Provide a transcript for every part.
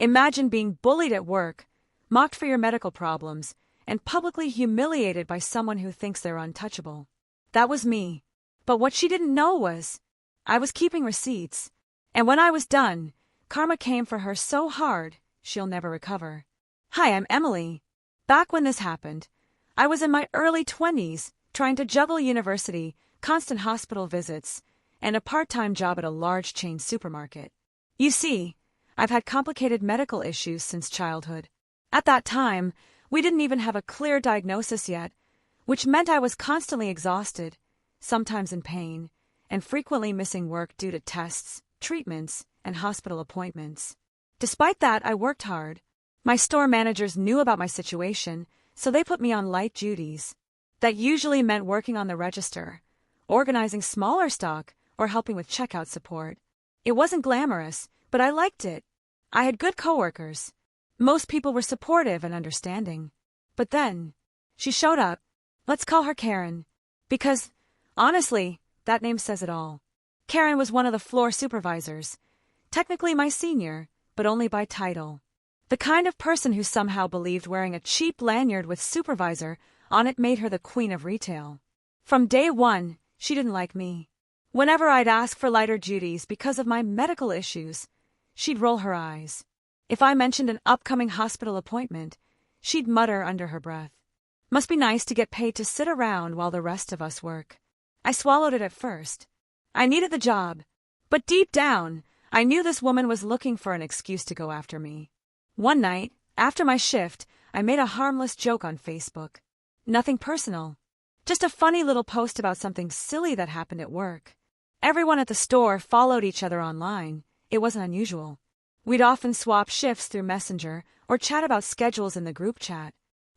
Imagine being bullied at work, mocked for your medical problems, and publicly humiliated by someone who thinks they're untouchable. That was me. But what she didn't know was, I was keeping receipts. And when I was done, karma came for her so hard, she'll never recover. Hi, I'm Emily. Back when this happened, I was in my early 20s, trying to juggle university, constant hospital visits, and a part-time job at a large chain supermarket. You see, I've had complicated medical issues since childhood. At that time, we didn't even have a clear diagnosis yet, which meant I was constantly exhausted, sometimes in pain, and frequently missing work due to tests, treatments, and hospital appointments. Despite that, I worked hard. My store managers knew about my situation, so they put me on light duties. That usually meant working on the register, organizing smaller stock, or helping with checkout support. It wasn't glamorous, but I liked it. I had good coworkers. Most people were supportive and understanding. But then, she showed up. Let's call her Karen. Because, honestly, that name says it all. Karen was one of the floor supervisors. Technically my senior, but only by title. The kind of person who somehow believed wearing a cheap lanyard with Supervisor on it made her the queen of retail. From day one, she didn't like me. Whenever I'd ask for lighter duties because of my medical issues, she'd roll her eyes. If I mentioned an upcoming hospital appointment, she'd mutter under her breath, "Must be nice to get paid to sit around while the rest of us work." I swallowed it at first. I needed the job. But deep down, I knew this woman was looking for an excuse to go after me. One night, after my shift, I made a harmless joke on Facebook. Nothing personal. Just a funny little post about something silly that happened at work. Everyone at the store followed each other online. It wasn't unusual. We'd often swap shifts through Messenger or chat about schedules in the group chat.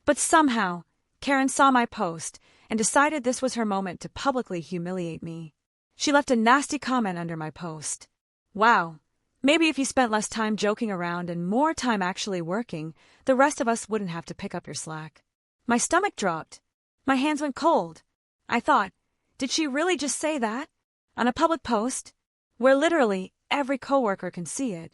But somehow, Karen saw my post and decided this was her moment to publicly humiliate me. She left a nasty comment under my post. Wow, maybe if you spent less time joking around and more time actually working, the rest of us wouldn't have to pick up your slack. My stomach dropped. My hands went cold. I thought, did she really just say that? On a public post? Where literally every coworker can see it.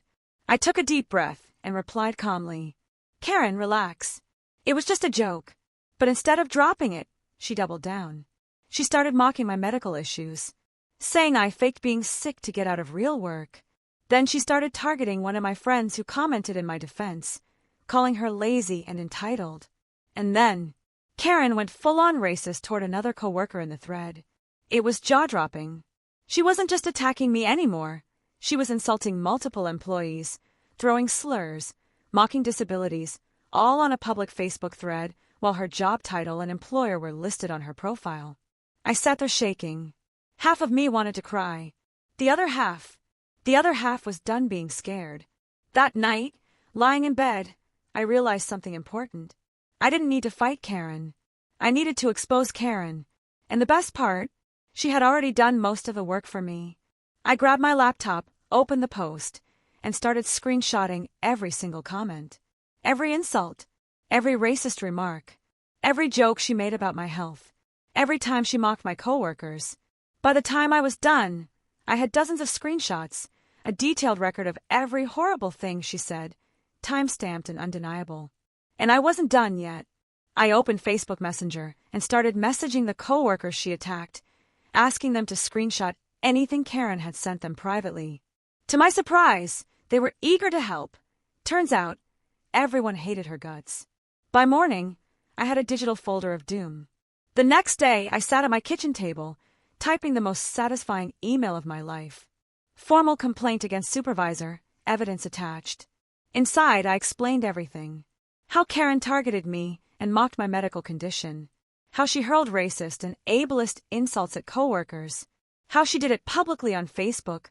I took a deep breath and replied calmly, "Karen, relax. It was just a joke." But instead of dropping it, she doubled down. She started mocking my medical issues, saying I faked being sick to get out of real work. Then she started targeting one of my friends who commented in my defense, calling her lazy and entitled. And then, Karen went full-on racist toward another coworker in the thread. It was jaw-dropping. She wasn't just attacking me anymore. She was insulting multiple employees, throwing slurs, mocking disabilities, all on a public Facebook thread while her job title and employer were listed on her profile. I sat there shaking. Half of me wanted to cry. The other half was done being scared. That night, lying in bed, I realized something important. I didn't need to fight Karen. I needed to expose Karen. And the best part, she had already done most of the work for me. I grabbed my laptop, opened the post, and started screenshotting every single comment. Every insult, every racist remark, every joke she made about my health, every time she mocked my coworkers. By the time I was done, I had dozens of screenshots, a detailed record of every horrible thing she said, time-stamped and undeniable. And I wasn't done yet. I opened Facebook Messenger and started messaging the coworkers she attacked, asking them to screenshot anything Karen had sent them privately. To my surprise, they were eager to help. Turns out, everyone hated her guts. By morning, I had a digital folder of doom. The next day, I sat at my kitchen table, typing the most satisfying email of my life. Formal complaint against Supervisor, evidence attached. Inside, I explained everything. How Karen targeted me and mocked my medical condition. How she hurled racist and ableist insults at coworkers. How she did it publicly on Facebook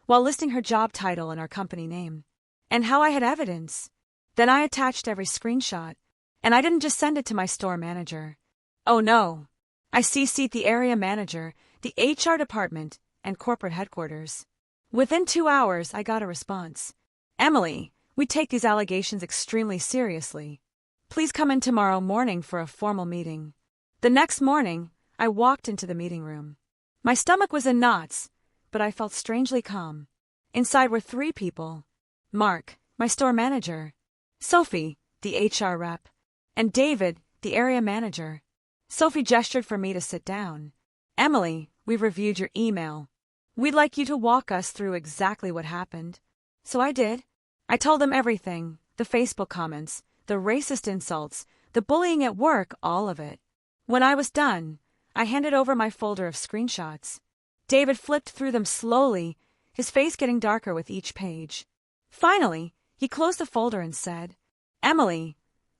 while listing her job title and our company name. And how I had evidence. Then I attached every screenshot. And I didn't just send it to my store manager. Oh no. I CC'd the area manager, the HR department, and corporate headquarters. Within 2 hours, I got a response. "Emily, we take these allegations extremely seriously. Please come in tomorrow morning for a formal meeting." The next morning, I walked into the meeting room. My stomach was in knots, but I felt strangely calm. Inside were 3 people. Mark, my store manager, Sophie, the HR rep, and David, the area manager. Sophie gestured for me to sit down. Emily, we've reviewed your email. We'd like you to walk us through exactly what happened. So I did. I told them everything, the Facebook comments, the racist insults, the bullying at work, all of it. When I was done, I handed over my folder of screenshots. David flipped through them slowly, his face getting darker with each page. Finally, he closed the folder and said, Emily,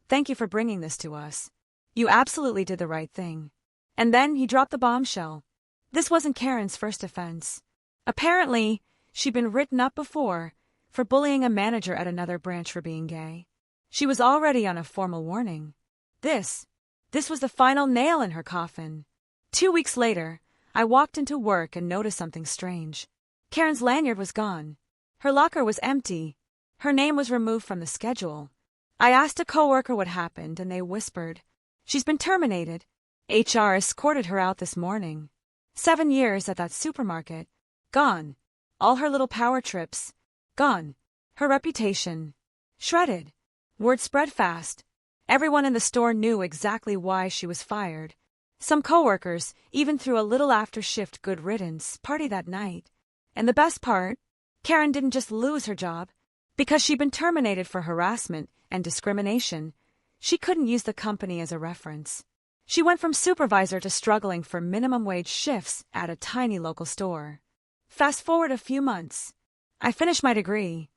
thank you for bringing this to us. You absolutely did the right thing. And then he dropped the bombshell. This wasn't Karen's first offense. Apparently, she'd been written up before for bullying a manager at another branch for being gay. She was already on a formal warning. This was the final nail in her coffin. 2 weeks later, I walked into work and noticed something strange. Karen's lanyard was gone. Her locker was empty. Her name was removed from the schedule. I asked a coworker what happened, and they whispered, She's been terminated. HR escorted her out this morning. 7 years at that supermarket. Gone. All her little power trips. Gone. Her reputation. Shredded. Word spread fast. Everyone in the store knew exactly why she was fired. Some coworkers even threw a little after-shift good riddance party that night. And the best part, Karen didn't just lose her job. Because she'd been terminated for harassment and discrimination, she couldn't use the company as a reference. She went from supervisor to struggling for minimum wage shifts at a tiny local store. Fast forward a few months. I finished my degree.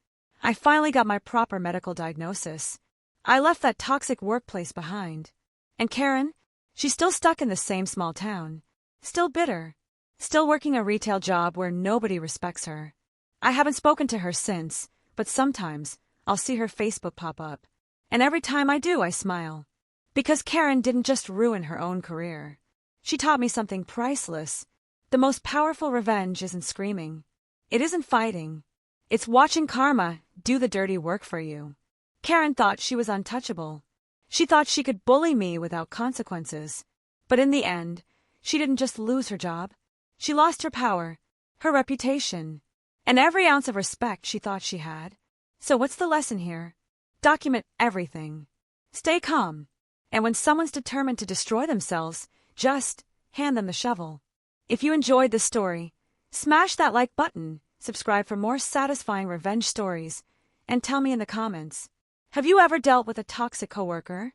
I finally got my proper medical diagnosis. I left that toxic workplace behind. And Karen, she's still stuck in the same small town. Still bitter. Still working a retail job where nobody respects her. I haven't spoken to her since, but sometimes I'll see her Facebook pop up. And every time I do, I smile. Because Karen didn't just ruin her own career. She taught me something priceless. The most powerful revenge isn't screaming. It isn't fighting. It's watching karma do the dirty work for you. Karen thought she was untouchable. She thought she could bully me without consequences. But in the end, she didn't just lose her job. She lost her power, her reputation, and every ounce of respect she thought she had. So what's the lesson here? Document everything. Stay calm. And when someone's determined to destroy themselves, just hand them the shovel. If you enjoyed this story, smash that like button, subscribe for more satisfying revenge stories, and tell me in the comments. Have you ever dealt with a toxic coworker?